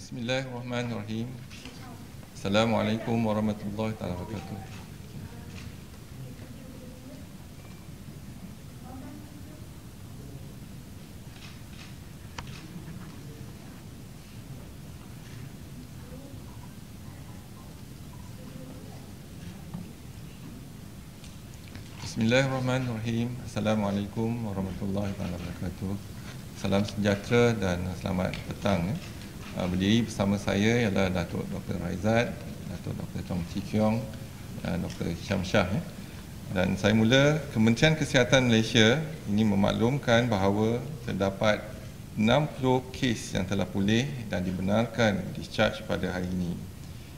Bismillahirrahmanirrahim. Assalamualaikum warahmatullahi wabarakatuh. Bismillahirrahmanirrahim. Assalamualaikum warahmatullahi wabarakatuh. Salam sejahtera dan selamat petang. Berdiri bersama saya ialah Datuk Dr. Raizat, Datuk Dr. Chong Chi Kiong, Dr. Syam Shah. Dan saya mula, Kementerian Kesihatan Malaysia ini memaklumkan bahawa terdapat 60 kes yang telah pulih dan dibenarkan discharge pada hari ini.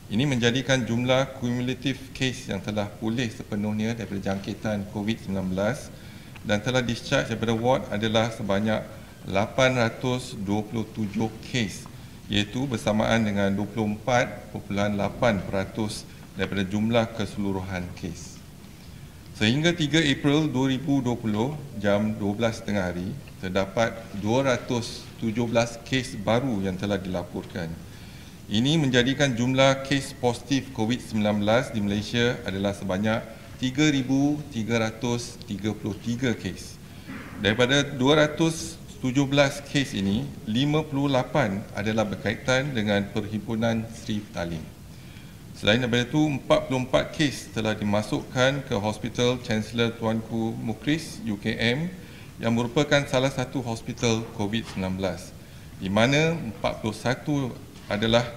Ini menjadikan jumlah kumulatif kes yang telah pulih sepenuhnya daripada jangkitan Covid-19 dan telah discharge daripada ward adalah sebanyak 827 kes, iaitu bersamaan dengan 24.8% daripada jumlah keseluruhan kes. Sehingga 3 April 2020 jam 12.30 hari, terdapat 217 kes baru yang telah dilaporkan. Ini menjadikan jumlah kes positif COVID-19 di Malaysia adalah sebanyak 3,333 kes. Daripada 217 kes ini, 58 adalah berkaitan dengan Perhimpunan Sri Petaling. Selain daripada itu, 44 kes telah dimasukkan ke Hospital Chancellor Tuanku Mukhris UKM yang merupakan salah satu hospital COVID-19, di mana 41 adalah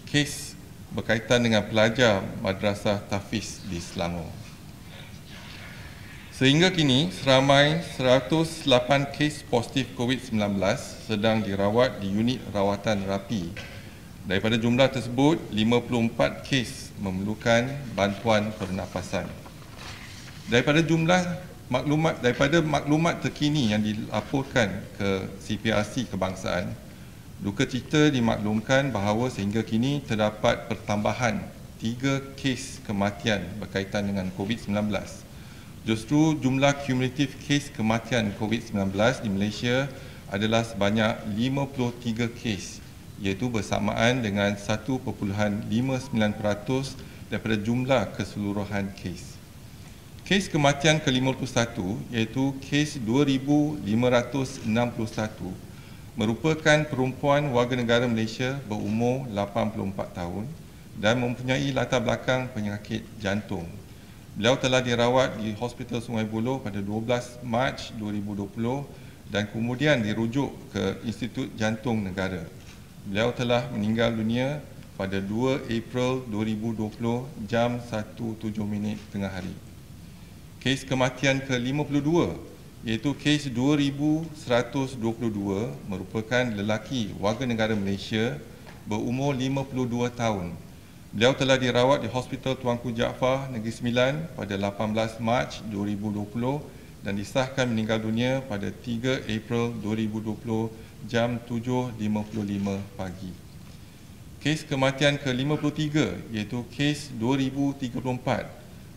kes berkaitan dengan pelajar Madrasah Tahfiz di Selangor. Sehingga kini, seramai 108 kes positif COVID-19 sedang dirawat di unit rawatan rapi. Daripada jumlah tersebut, 54 kes memerlukan bantuan pernafasan. Daripada maklumat terkini yang dilaporkan ke CPRC Kebangsaan, duka cita dimaklumkan bahawa sehingga kini terdapat pertambahan 3 kes kematian berkaitan dengan COVID-19. Justru jumlah kumulatif kes kematian COVID-19 di Malaysia adalah sebanyak 53 kes, iaitu bersamaan dengan 1.59% daripada jumlah keseluruhan kes. Kes kematian ke-51 iaitu kes 2,561 merupakan perempuan warga negara Malaysia berumur 84 tahun dan mempunyai latar belakang penyakit jantung. Beliau telah dirawat di Hospital Sungai Buloh pada 12 Mac 2020 dan kemudian dirujuk ke Institut Jantung Negara. Beliau telah meninggal dunia pada 2 April 2020 jam 1.07 tengah hari. Kes kematian ke-52 iaitu kes 2,122 merupakan lelaki warga negara Malaysia berumur 52 tahun. Beliau telah dirawat di Hospital Tuanku Jaafar Negeri Sembilan pada 18 Mac 2020 dan disahkan meninggal dunia pada 3 April 2020 jam 7.55 pagi. Kes kematian ke-53 iaitu kes 2034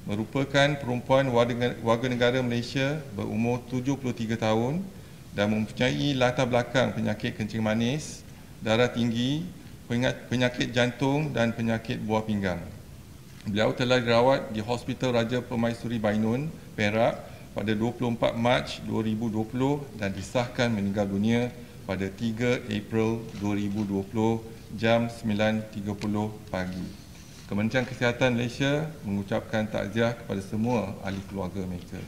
merupakan perempuan warga negara Malaysia berumur 73 tahun dan mempunyai latar belakang penyakit kencing manis, darah tinggi, penyakit jantung dan penyakit buah pinggang. Beliau telah dirawat di Hospital Raja Permaisuri Bainun, Perak pada 24 Mac 2020 dan disahkan meninggal dunia pada 3 April 2020 jam 9.30 pagi. Kementerian Kesihatan Malaysia mengucapkan takziah kepada semua ahli keluarga mereka.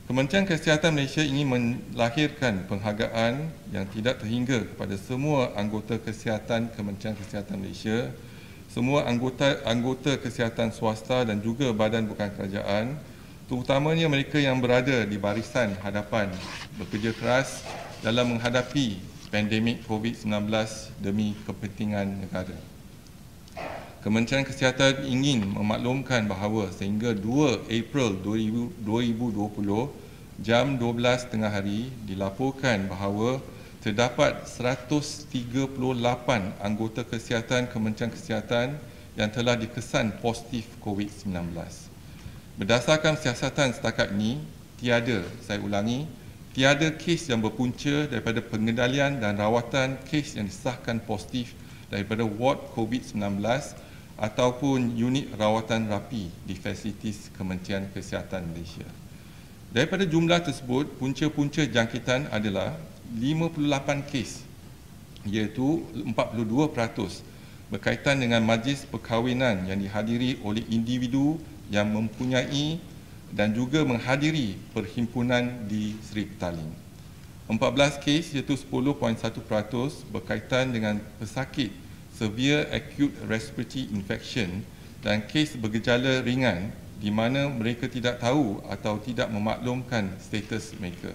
Kementerian Kesihatan Malaysia ingin melahirkan penghargaan yang tidak terhingga kepada semua anggota kesihatan Kementerian Kesihatan Malaysia, semua anggota kesihatan swasta dan juga badan bukan kerajaan, terutamanya mereka yang berada di barisan hadapan bekerja keras dalam menghadapi pandemik COVID-19 demi kepentingan negara. Kementerian Kesihatan ingin memaklumkan bahawa sehingga 2 April 2020 jam 12 tengah hari dilaporkan bahawa terdapat 138 anggota kesihatan Kementerian Kesihatan yang telah dikesan positif COVID-19. Berdasarkan siasatan setakat ini, tiada kes yang berpunca daripada pengendalian dan rawatan kes yang disahkan positif daripada ward COVID-19 ataupun unit rawatan rapi di fasilitis Kementerian Kesihatan Malaysia. Daripada jumlah tersebut, punca-punca jangkitan adalah 58 kes, iaitu 42% berkaitan dengan majlis perkahwinan yang dihadiri oleh individu yang mempunyai dan juga menghadiri perhimpunan di Seri Petaling. 14 kes iaitu 10.1% berkaitan dengan pesakit severe acute respiratory infection dan kes bergejala ringan di mana mereka tidak tahu atau tidak memaklumkan status mereka.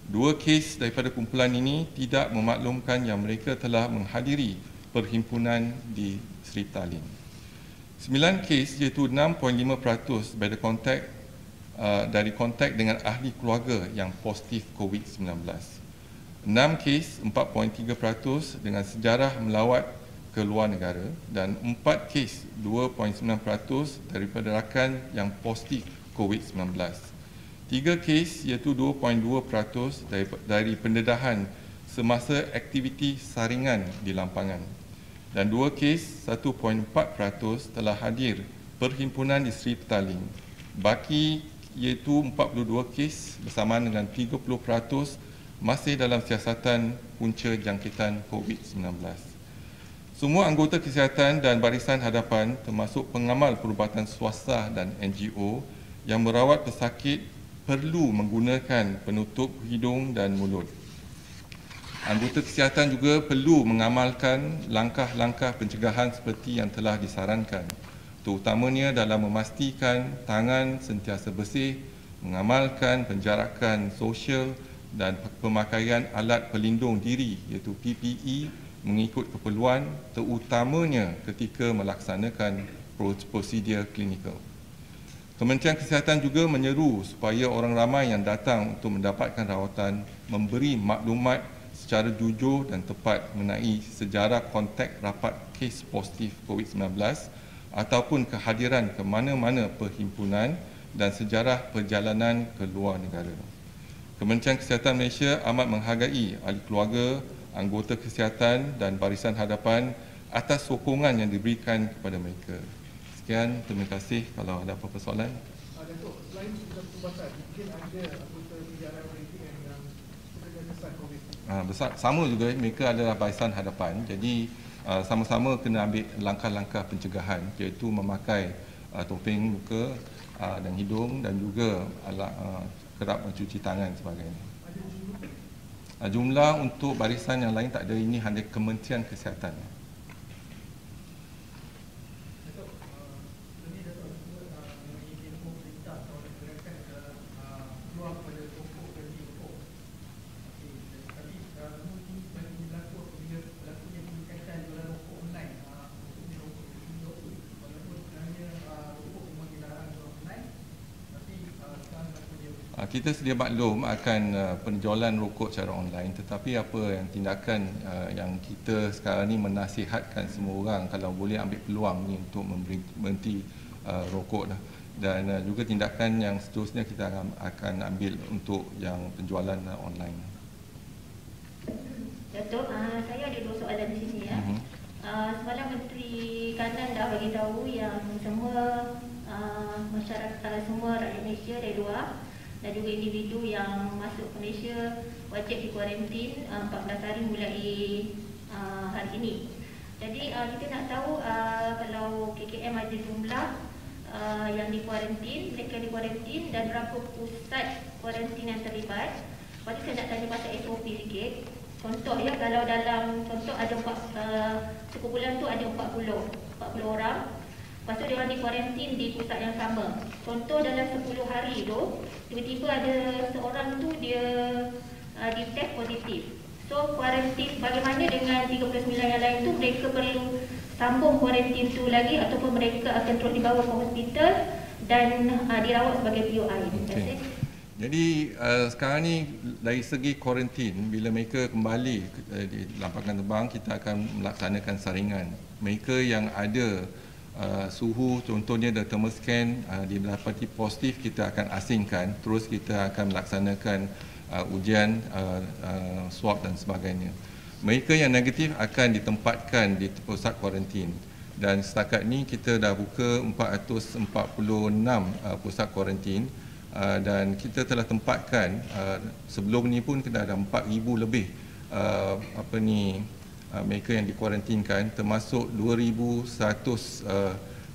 2 kes daripada kumpulan ini tidak memaklumkan yang mereka telah menghadiri perhimpunan di Seri Petaling. 9 kes iaitu 6.5% dari kontak dengan ahli keluarga yang positif COVID-19. 6 kes 4.3% dengan sejarah melawat ke luar negara dan 4 kes 2.9% daripada rakan yang positif COVID-19. 3 kes iaitu 2.2% dari pendedahan semasa aktiviti saringan di lampangan dan 2 kes 1.4% telah hadir perhimpunan di Seri Petaling. Baki iaitu 42 kes bersamaan dengan 30% masih dalam siasatan punca jangkitan COVID-19. Semua anggota kesihatan dan barisan hadapan termasuk pengamal perubatan swasta dan NGO yang merawat pesakit perlu menggunakan penutup hidung dan mulut. Anggota kesihatan juga perlu mengamalkan langkah-langkah pencegahan seperti yang telah disarankan, terutamanya dalam memastikan tangan sentiasa bersih, mengamalkan penjarakan sosial dan pemakaian alat pelindung diri iaitu PPE mengikut keperluan, terutamanya ketika melaksanakan prosedur klinikal. Kementerian Kesihatan juga menyeru supaya orang ramai yang datang untuk mendapatkan rawatan memberi maklumat secara jujur dan tepat mengenai sejarah kontak rapat kes positif COVID-19 ataupun kehadiran ke mana-mana perhimpunan dan sejarah perjalanan ke luar negara. Kementerian Kesihatan Malaysia amat menghargai ahli keluarga, anggota kesihatan dan barisan hadapan atas sokongan yang diberikan kepada mereka. Sekian, terima kasih. Kalau ada apa-apa soalan. Datuk, selain sudah perubatan, mungkin ada anggota penjara yang sudah kesan COVID. Sama juga, mereka adalah barisan hadapan. Jadi, sama-sama kena ambil langkah-langkah pencegahan, iaitu memakai topeng muka dan hidung dan juga alat kerap mencuci tangan sebagainya. Jumlah untuk barisan yang lain tak ada, ini hanya Kementerian Kesihatan. Kita sedia maklum akan penjualan rokok secara online, tetapi apa yang tindakan yang kita sekarang ni menasihatkan semua orang kalau boleh ambil peluang ni untuk berhenti rokok dah. Dan juga tindakan yang seterusnya kita akan ambil untuk yang penjualan online. Datuk, saya ada 2 soalan di sini ya. Semalam Menteri Kanan dah bagi tahu yang semua masyarakat, semua rakyat Malaysia dari luar dan juga individu yang masuk ke Malaysia wajib dikuarantin 14 hari mulai hari ini. Jadi kita nak tahu kalau KKM ada jumlah yang dikuarantin, mereka dikuarantin dan berapa pusat kuarantin yang terlibat. Lepas tu saya nak tanya pasal SOP sikit. Contoh ya, kalau dalam contoh ada sekumpulan tu ada 40 orang. Lepas tu dia orang dikuarantin di pusat yang sama. Contoh dalam 10 hari tu, tiba-tiba ada seorang tu dia ditest positif. So kuarantin bagaimana dengan 39 yang lain tu, mereka perlu sambung kuarantin tu lagi ataupun mereka akan terus dibawa ke hospital dan dirawat sebagai POI. Okay. Jadi sekarang ni dari segi kuarantin, bila mereka kembali di lampangan terbang, kita akan melaksanakan saringan. Mereka yang ada suhu, contohnya the thermal scan didapati positif, kita akan asingkan, terus kita akan melaksanakan ujian swab dan sebagainya. Mereka yang negatif akan ditempatkan di pusat kuarantin. Dan setakat ni kita dah buka 446 pusat kuarantin dan kita telah tempatkan sebelum ni pun kita ada 4,000 lebih mereka yang dikuarantinkan, termasuk 2,100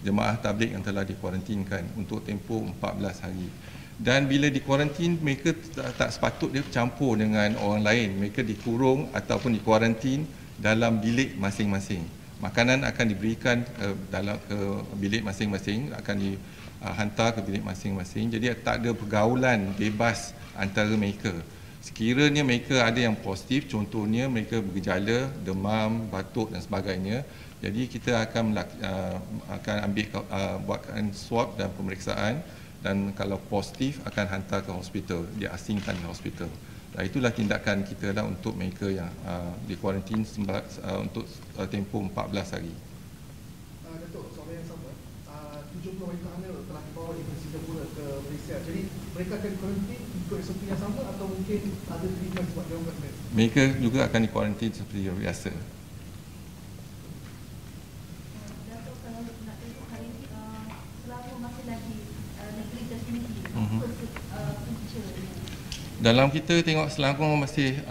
jemaah tabligh yang telah dikuarantinkan untuk tempoh 14 hari. Dan bila dikuarantin, mereka tak sepatut dia bercampur dengan orang lain. Mereka dikurung ataupun dikuarantin dalam bilik masing-masing. Makanan akan diberikan ke bilik masing-masing, akan dihantar ke bilik masing-masing. Jadi tak ada pergaulan bebas antara mereka. Sekiranya mereka ada yang positif, contohnya mereka bergejala, demam, batuk dan sebagainya, jadi kita akan ambil buatkan swab dan pemeriksaan, dan kalau positif akan hantar ke hospital, diasingkan ke hospital. Itulah tindakan kita untuk mereka yang dikuarantin untuk tempoh 14 hari. Datuk, soalan yang sama. 70 wanita hamil telah dibawa dari Singapura ke Malaysia. Jadi mereka akan dikuarantin ikut SOP yang sama atau mungkin ada treatment sebab dia orang hamil? Mereka juga akan dikuarantin seperti biasa. Datuk, kalau nak tengok hari ini, selama masih lagi negeri terkini, punca dalam kita tengok Selangor masih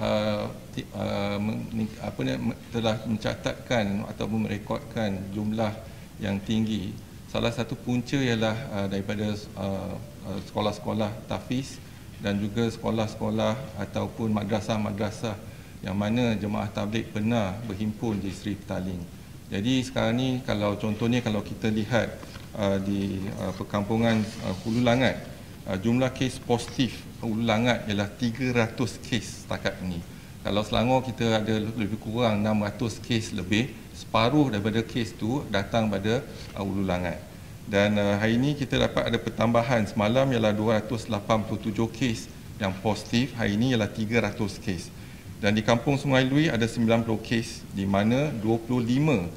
telah mencatatkan ataupun merekodkan jumlah yang tinggi. Salah satu punca ialah daripada sekolah-sekolah tahfiz dan juga sekolah-sekolah ataupun madrasah-madrasah yang mana jemaah tabligh pernah berhimpun di Sri Petaling. Jadi sekarang ni kalau contohnya kalau kita lihat di perkampungan Hulu Langat, jumlah kes positif Hulu Langat ialah 300 kes setakat ini. Kalau Selangor kita ada lebih kurang 600 kes lebih, separuh daripada kes tu datang pada Hulu Langat. Dan hari ini kita dapat ada pertambahan, semalam ialah 287 kes yang positif, hari ini ialah 300 kes. Dan di Kampung Sungai Lui ada 90 kes, di mana 25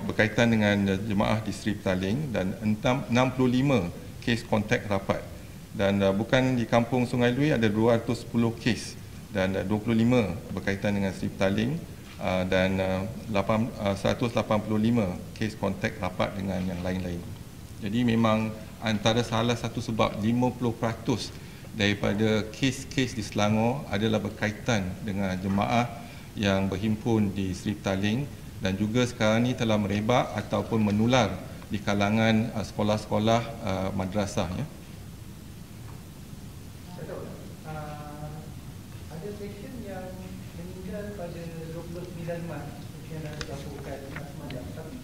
berkaitan dengan jemaah di Sri Petaling dan 65 kes kontak rapat. Dan bukan di Kampung Sungai Lui ada 210 kes dan 25 berkaitan dengan Sri Petaling dan 185 kes kontak rapat dengan yang lain-lain. Jadi memang antara salah satu sebab 50% daripada kes-kes di Selangor adalah berkaitan dengan jemaah yang berhimpun di Sri Petaling dan juga sekarang ini telah merebak ataupun menular di kalangan sekolah-sekolah madrasah. Ya. Ada pasien yang meninggal pada 29 Mac yang dah dilaporkan semalam, tapi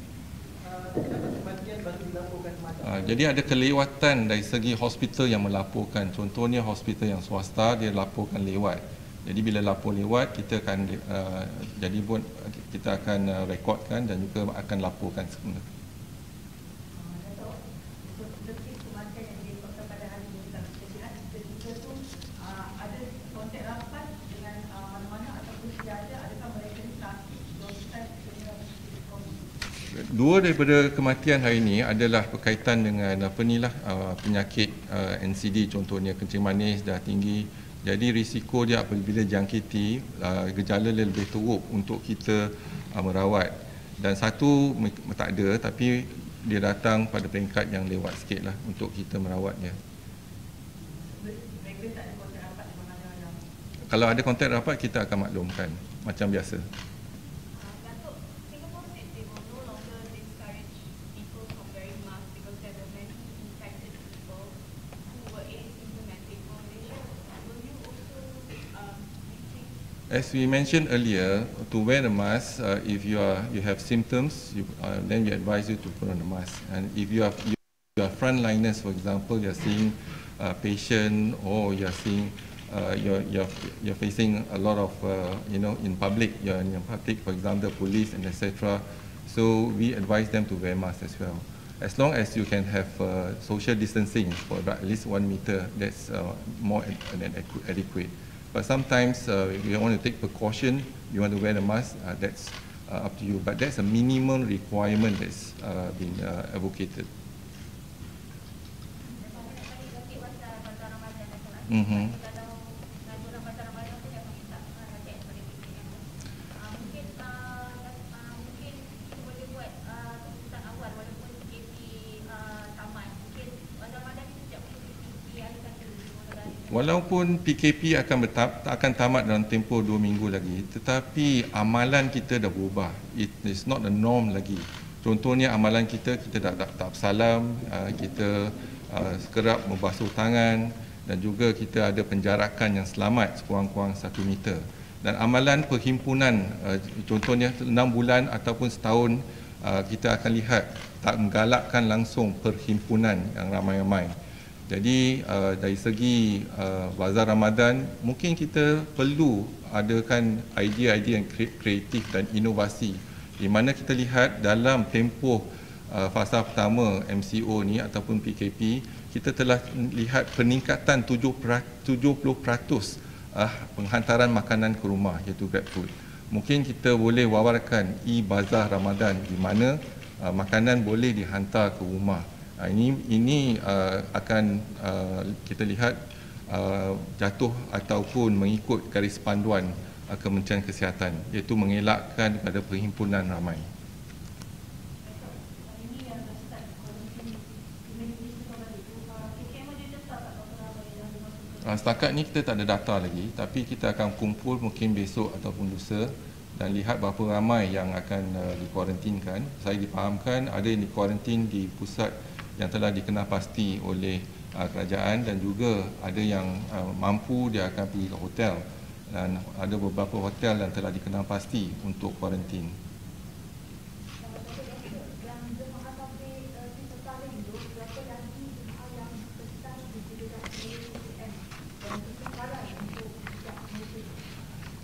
kematian baru dilaporkan semalam. Jadi ada kelewatan dari segi hospital yang melaporkan. Contohnya hospital yang swasta dia laporkan lewat. Jadi bila lapor lewat kita akan kita akan rekodkan dan juga akan laporkan semula. Dua daripada kematian hari ini adalah berkaitan dengan penyakit NCD, contohnya kencing manis dah tinggi. Jadi risiko dia apabila jangkiti gejala dia lebih teruk untuk kita merawat. Dan satu tak ada, tapi dia datang pada peringkat yang lewat sikit lah untuk kita merawatnya. Kalau ada kontak rapat kita akan maklumkan macam biasa. As we mentioned earlier, to wear a mask, if you have symptoms, then we advise you to put on a mask. And if you are frontliners, for example, you are seeing a patient or you are seeing you're facing a lot of in public, you're in public, for example, the police and etc. So we advise them to wear masks as well. As long as you can have social distancing for about at least 1 meter, that's more than adequate. But sometimes if you want to take precaution, you want to wear a mask, that's up to you. But that's a minimum requirement that's been advocated. Walaupun PKP akan tamat dalam tempoh 2 minggu lagi, tetapi amalan kita dah berubah. It is not the norm lagi. Contohnya amalan kita dah tak salam, kita kerap membasuh tangan dan juga kita ada penjarakan yang selamat sekurang-kurang 1 meter. Dan amalan perhimpunan, contohnya 6 bulan ataupun setahun, kita akan lihat tak menggalakkan langsung perhimpunan yang ramai-ramai. Jadi dari segi bazar Ramadan, mungkin kita perlu adakan idea-idea yang kreatif dan inovasi, di mana kita lihat dalam tempoh fasa pertama MCO ni ataupun PKP, kita telah lihat peningkatan 70% penghantaran makanan ke rumah, iaitu GrabFood. Mungkin kita boleh wawarkan e-bazar Ramadan, di mana makanan boleh dihantar ke rumah. Ini akan kita lihat jatuh ataupun mengikut garis panduan Kementerian Kesihatan, iaitu mengelakkan daripada perhimpunan ramai. Setakat ni kita tak ada data lagi, tapi kita akan kumpul mungkin besok ataupun lusa dan lihat berapa ramai yang akan dikuarantinkan. Saya difahamkan ada yang dikuarantin di pusat yang telah dikenal pasti oleh kerajaan, dan juga ada yang mampu dia akan pergi ke hotel, dan ada beberapa hotel yang telah dikenal pasti untuk kuarantin.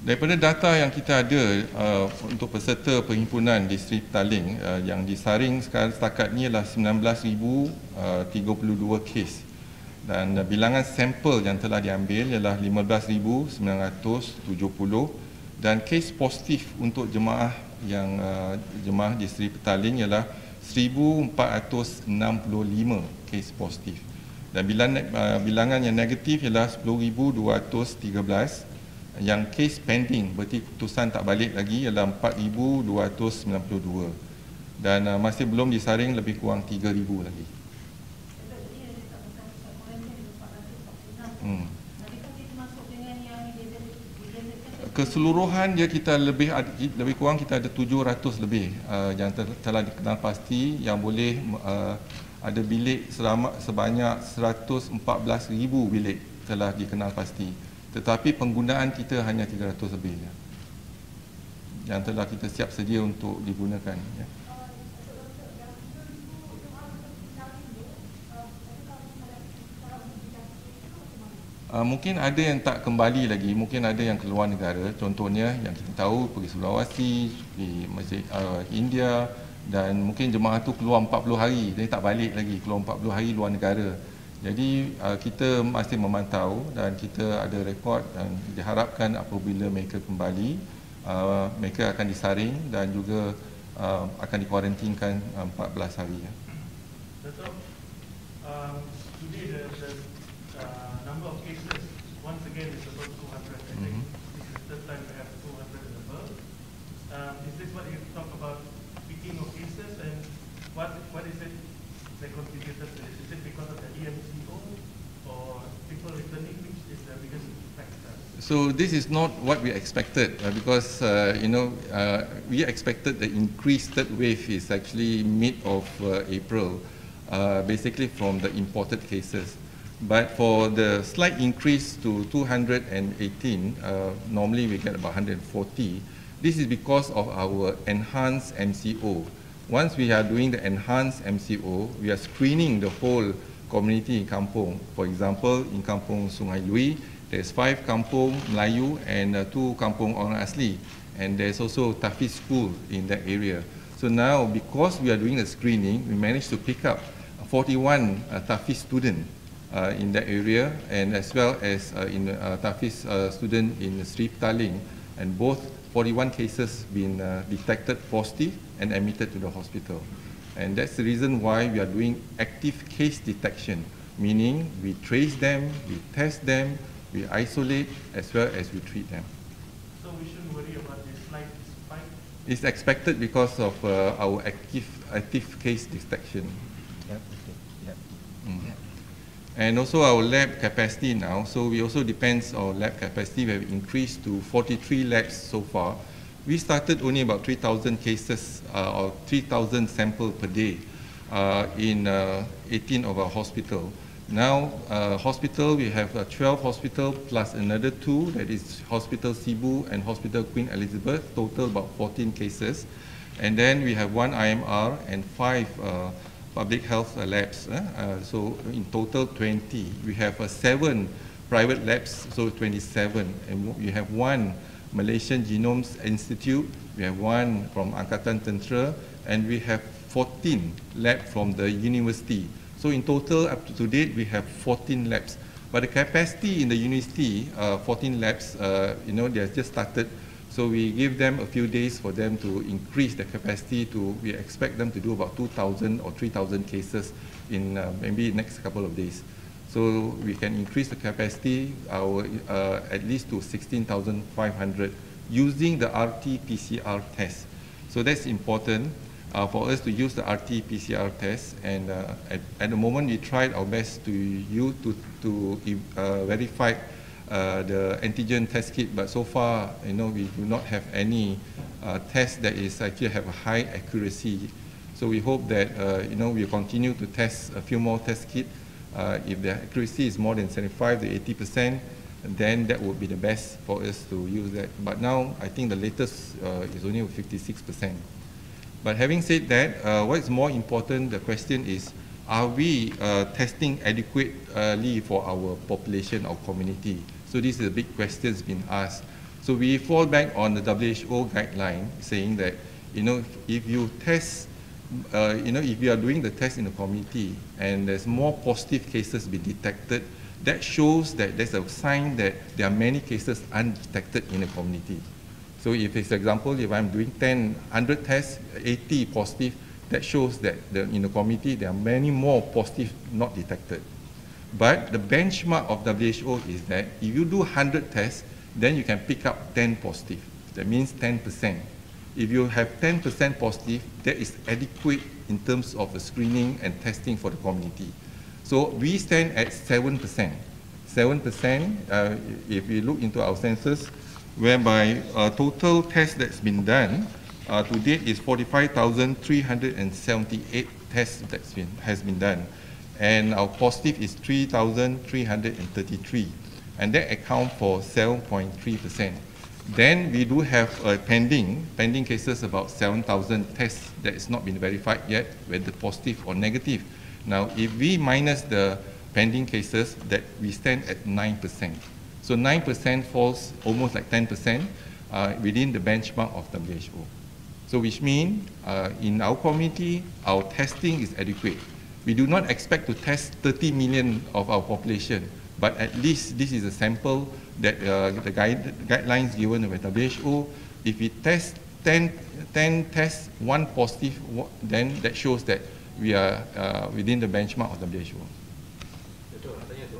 Daripada data yang kita ada untuk peserta perhimpunan distrik Petaling yang disaring sekarang setakat ni adalah 19,032 kes, dan bilangan sampel yang telah diambil ialah 15,970, dan kes positif untuk jemaah jemaah distrik Petaling ialah 1,465 kes positif, dan bilangan yang negatif ialah 10,213. Yang kes pending, berarti keputusan tak balik lagi, ialah 4,292, dan masih belum disaring lebih kurang 3,000 lagi. Keseluruhan dia kita lebih kurang kita ada 700 lebih yang telah dikenal pasti, yang boleh ada bilik sebanyak 114,000 bilik telah dikenal pasti. Tetapi penggunaan kita hanya 300 lebih yang telah kita siap sedia untuk digunakan. Mungkin ada yang tak kembali lagi, mungkin ada yang keluar negara. Contohnya yang kita tahu pergi Sulawesi, di Masjid India, dan mungkin jemaah tu keluar 40 hari, dia tak balik lagi, keluar 40 hari luar negara. Jadi kita masih memantau dan kita ada rekod, dan diharapkan apabila mereka kembali, mereka akan disaring dan juga akan dikuarantinkan 14 hari. Dato', today the number of cases once again is about 200. I think this is the third time we have 200 and above. Is this what you talk about, peaking of cases, and what is it that contributed to this? Is it because of the EMCO or people returning, which is the biggest factor? So this is not what we expected, because we expected the increased third wave is actually mid of April, basically from the imported cases. But for the slight increase to 218, normally we get about 140. This is because of our enhanced MCO. Once we are doing the enhanced MCO, we are screening the whole community in kampung. For example, in kampung Sungai Lui, there's 5 kampung Melayu and 2 kampung orang asli, and there's also Tafiz school in that area. So now, because we are doing the screening, we managed to pick up 41 Tafiz student in that area, and as well as in Tafiz student in Sri Petaling, and both 41 cases been detected positive and admitted to the hospital. And that's the reason why we are doing active case detection, meaning we trace them, we test them, we isolate, as well as we treat them. So we shouldn't worry about this slight spike? It's expected because of our active case detection. Yep. Okay. Yep. Mm. And also our lab capacity now, so we also depends on lab capacity. We have increased to 43 labs so far. We started only about 3,000 cases or 3,000 samples per day in 18 of our hospital. Now, hospital, we have 12 hospital plus another 2, that is Hospital Cebu and Hospital Queen Elizabeth, total about 14 cases. And then we have 1 IMR and 5 public health labs. So in total 20. We have 7 private labs, so 27. And we have 1 Malaysian Genomes Institute, we have 1 from Angkatan Tentera, and we have 14 labs from the university. So in total, up to date, we have 14 labs. But the capacity in the university, 14 labs, they have just started. So we give them a few days for them to increase the capacity to, we expect them to do about 2,000 or 3,000 cases in maybe next couple of days. So we can increase the capacity at least to 16,500 using the RT-PCR test. So that's important for us to use the RT-PCR test. And at the moment, we tried our best to verify the antigen test kit, but so far, we do not have any test that is actually have a high accuracy. So we hope that we continue to test a few more test kits. If the accuracy is more than 75 to 80%, then that would be the best for us to use that. But now, I think the latest is only 56%. But having said that, what is more important, the question is, are we testing adequately for our population or community? So this is a big question being asked. So we fall back on the WHO guideline saying that, if you test, if you are doing the test in the community and there's more positive cases being detected, that shows that there's a sign that there are many cases undetected in the community. So if, for example, if I'm doing 100 tests, 80 positive, that shows that in the community there are many more positive not detected. But the benchmark of WHO is that if you do 100 tests, then you can pick up 10 positive. That means 10%. If you have 10% positive, that is adequate in terms of the screening and testing for the community. So we stand at 7%. 7%, if we look into our census, whereby total tests that's been done to date is 45,378 tests has been done. And our positive is 3,333. And that accounts for 7.3%. Then we do have pending cases, about 7,000 tests that is not been verified yet, whether positive or negative. Now, if we minus the pending cases, that we stand at 9%. So 9% falls almost like 10% within the benchmark of WHO. So which means in our community, our testing is adequate. We do not expect to test 30 million of our population, but at least this is a sample that the guidelines given by WHO. If we test 10 tests, 1 positive, then that shows that we are within the benchmark of WHO. Betul, nak tanya tu.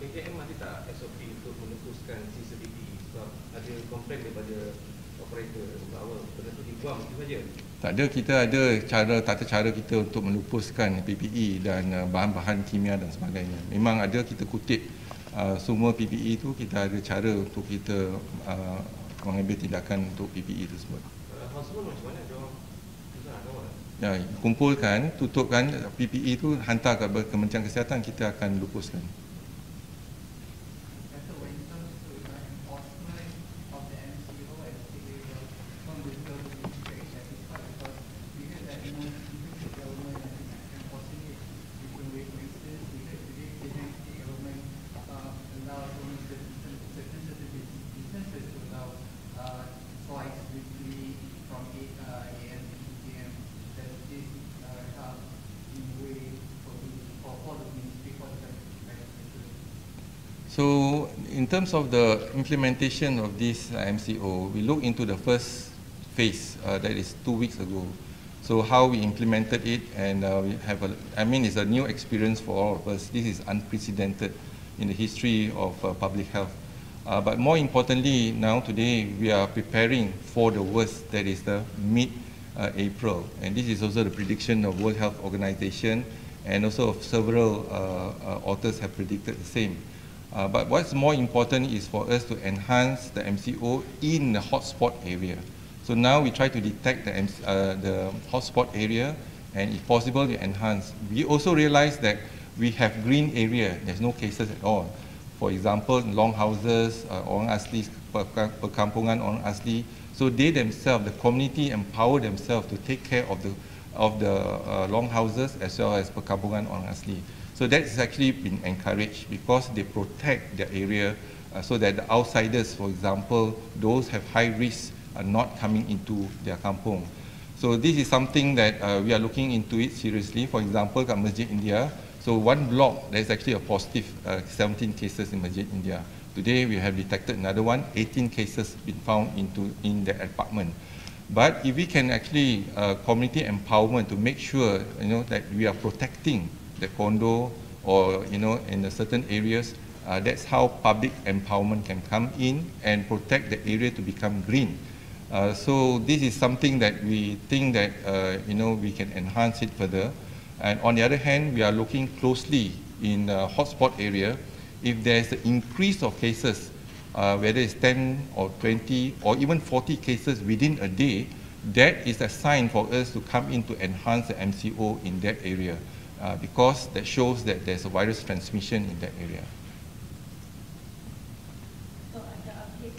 KKM ada tak SOP untuk melupuskan CCTV sebab ada komplain daripada operator bahawa benda tu dibuang itu saja? Tak ada, kita ada tata cara kita untuk melupuskan PPE dan bahan-bahan kimia dan sebagainya. Memang ada, kita kutip semua PPE itu, kita ada cara untuk kita mengambil tindakan untuk PPE tersebut. Hospital macam mana dia susah kawal? Ya, kumpulkan, tutupkan PPE itu, hantar ke Kementerian Kesihatan, kita akan lupuskan. So, in terms of the implementation of this MCO, we look into the first phase, that is 2 weeks ago. So, how we implemented it, and we have it's a new experience for all of us. This is unprecedented in the history of public health. But more importantly, now today, we are preparing for the worst, that is the mid-April. And this is also the prediction of World Health Organization. and also several authors have predicted the same. But what's more important is for us to enhance the MCO in the hotspot area. So now we try to detect the hotspot area, and if possible, we enhance. We also realize that we have green area. There's no cases at all. For example, longhouses, orang asli, perkampungan orang asli. So they themselves, the community, empower themselves to take care of the longhouses as well as perkampungan orang asli. So that's actually been encouraged because they protect their area so that the outsiders, for example, those have high risk are not coming into their kampung. So this is something that we are looking into it seriously. For example, at Masjid India, so one block, there's actually a positive 17 cases in Masjid India. Today we have detected another one, 18 cases been found in the apartment. But if we can actually community empowerment to make sure that we are protecting the condo or in the certain areas, that's how public empowerment can come in and protect the area to become green. So this is something that we think that we can enhance it further. And on the other hand, we are looking closely in the hotspot area. If there's an increase of cases, whether it's 10 or 20 or even 40 cases within a day, that is a sign for us to come in to enhance the MCO in that area, because that shows that there's a virus transmission in that area. So ada update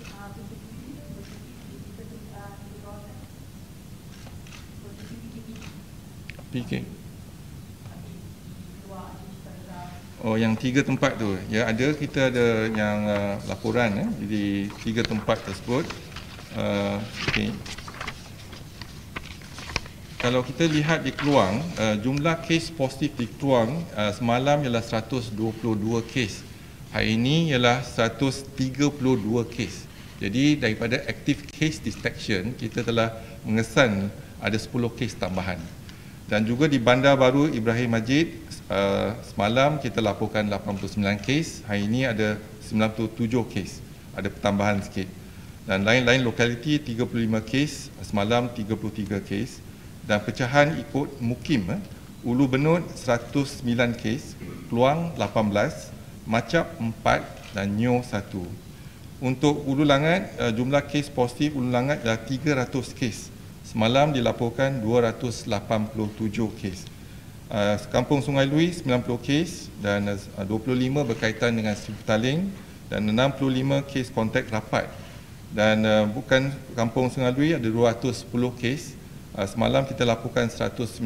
PK. Oh, yang 3 tempat tu, ya ada, kita ada yang laporan di 3 tempat tersebut. Okay. Kalau kita lihat di Keluang, jumlah kes positif di Keluang semalam ialah 122 kes. Hari ini ialah 132 kes. Jadi daripada active case detection, kita telah mengesan ada 10 kes tambahan. Dan juga di Bandar Baru Ibrahim Majid, semalam kita laporkan 89 kes, hari ini ada 97 kes, ada pertambahan sikit. Dan lain-lain lokaliti 35 kes, semalam 33 kes. Dan pecahan ikut mukim, Ulu Benut 109 kes, Keluang 18, Macap 4 dan Nyo 1. Untuk Ulu Langat, jumlah kes positif Ulu Langat adalah 300 kes. Semalam dilaporkan 287 kes. Kampung Sungai Lui 90 kes dan 25 berkaitan dengan Sri Petaling dan 65 kes kontak rapat. Dan bukan Kampung Sungai Lui ada 210 kes. Semalam kita laporkan 197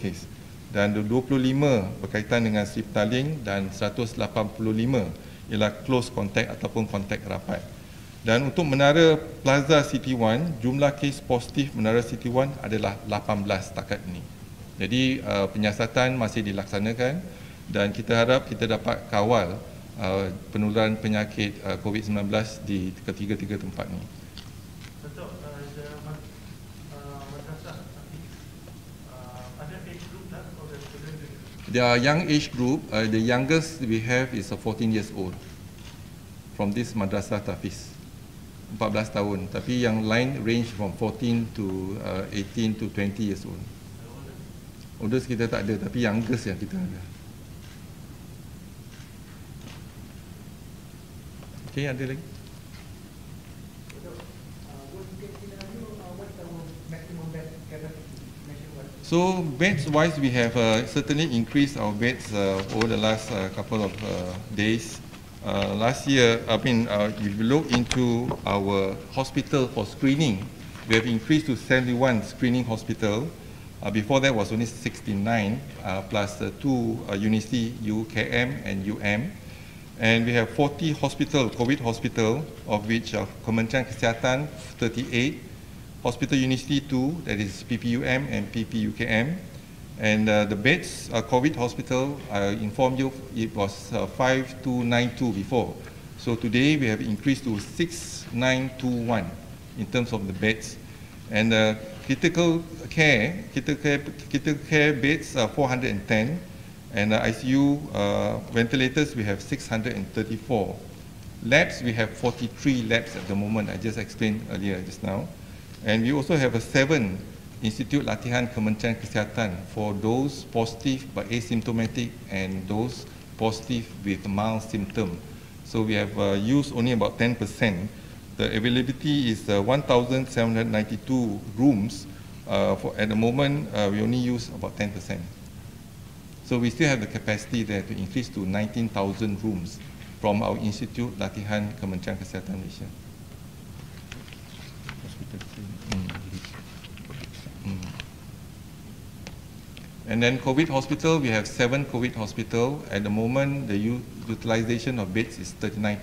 kes. Dan 25 berkaitan dengan Sri Petaling dan 185 ialah close contact ataupun kontak rapat. Dan untuk Menara Plaza City One, jumlah kes positif Menara City One adalah 18 setakat ini. Jadi penyiasatan masih dilaksanakan dan kita harap kita dapat kawal penularan penyakit COVID-19 di ketiga-tiga tempat ini. Betul, madrasah, ada age group lah for the students? The young age group, the youngest we have is 14 years old from this Madrasah Tafiz. 14 tahun, tapi yang lain range from 14 to 18 to 20 years old. Oldest kita tak ada, tapi youngest yang kita ada. Okay, ada lagi? So beds wise, we have certainly increased our beds over the last couple of days. Last year, if you look into our hospital for screening, we have increased to 71 screening hospital. Before that was only 69, plus 2 university, UKM and UM. And we have 40 hospital, COVID hospital, of which Kementerian Kesihatan 38, Hospital University 2, that is PPUM and PPUKM. And the beds, COVID hospital, I informed you it was 5292 before. So today we have increased to 6921 in terms of the beds. And critical care beds are 410. And ICU ventilators, we have 634. Labs, we have 43 labs at the moment. I just explained earlier just now. And we also have 7 Institut Latihan Kementerian Kesihatan for those positive but asymptomatic and those positive with mild symptom. So we have used only about 10%. The availability is 1,792 rooms. At the moment, we only use about 10%. So we still have the capacity there to increase to 19,000 rooms from our Institute Latihan Kementerian Kesihatan Malaysia. And then COVID hospital, we have 7 COVID hospital. At the moment, the utilization of beds is 39%.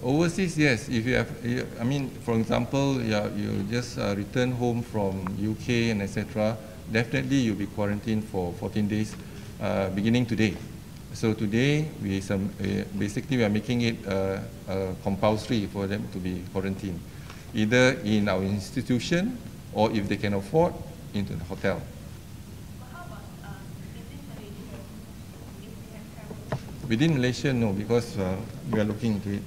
Overseas, yes. If you have, I mean, for example, you just return home from UK and etc., definitely you'll be quarantined for 14 days, beginning today. So today, basically we are making it compulsory for them to be quarantined, either in our institution or if they can afford, into the hotel. Within Malaysia, no, because we are looking into it.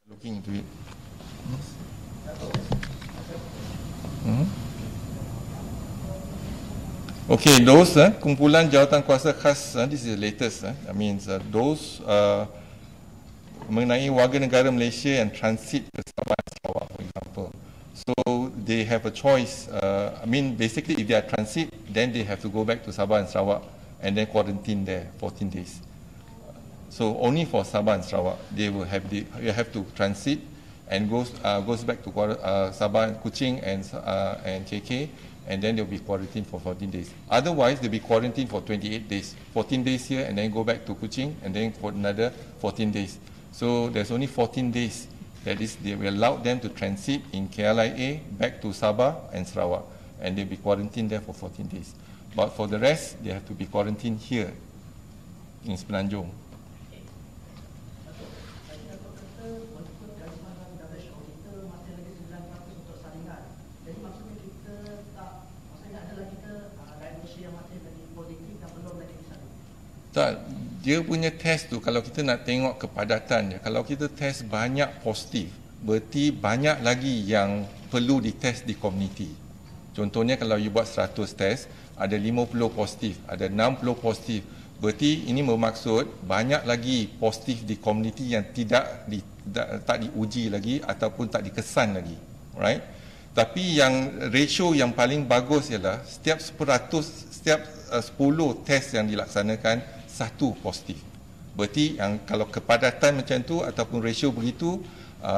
Looking into it. Okay, those kumpulan jawatan kuasa khas, this is the latest. I mean, those mengenai warga negara Malaysia yang transit ke Sabah dan Sarawak, for example. So they have a choice. I mean, basically, if they are transit, then they have to go back to Sabah and Sarawak and then quarantine there 14 days. So only for Sabah and Sarawak, they will have to transit and goes back to Sabah and Kuching and KK, and then they'll be quarantined for 14 days. Otherwise, they'll be quarantined for 28 days. 14 days here and then go back to Kuching and then for another 14 days. So there's only 14 days. That is, they will allow them to transit in KLIA back to Sabah and Sarawak, and they'll be quarantined there for 14 days. But for the rest, they have to be quarantined here in Semenanjung. Tak, dia punya test tu kalau kita nak tengok kepadatannya, kalau kita test banyak positif, berarti banyak lagi yang perlu ditest di komuniti. Contohnya kalau you buat 100 test, ada 50 positif, ada 60 positif, berarti ini bermaksud banyak lagi positif di komuniti yang tak diuji lagi ataupun tak dikesan lagi. Right? Tapi yang ratio yang paling bagus ialah setiap 10 test yang dilaksanakan, 1 positif. Berarti yang kalau kepadatan macam tu ataupun ratio begitu,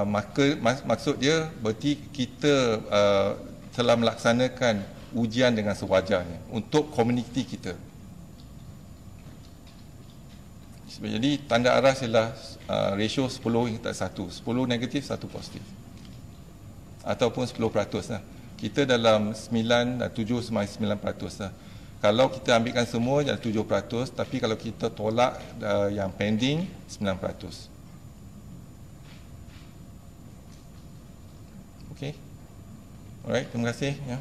maka maksud dia berarti kita telah melaksanakan ujian dengan sewajarnya untuk komuniti kita. Jadi tanda aras ialah ratio 10 tak 1. 10 negatif, 1 positif. Ataupun 10% lah. Kita dalam 7-9% lah. Kalau kita ambilkan semua jadi 7%, tapi kalau kita tolak yang pending 9%. Okey. Alright, terima kasih ya.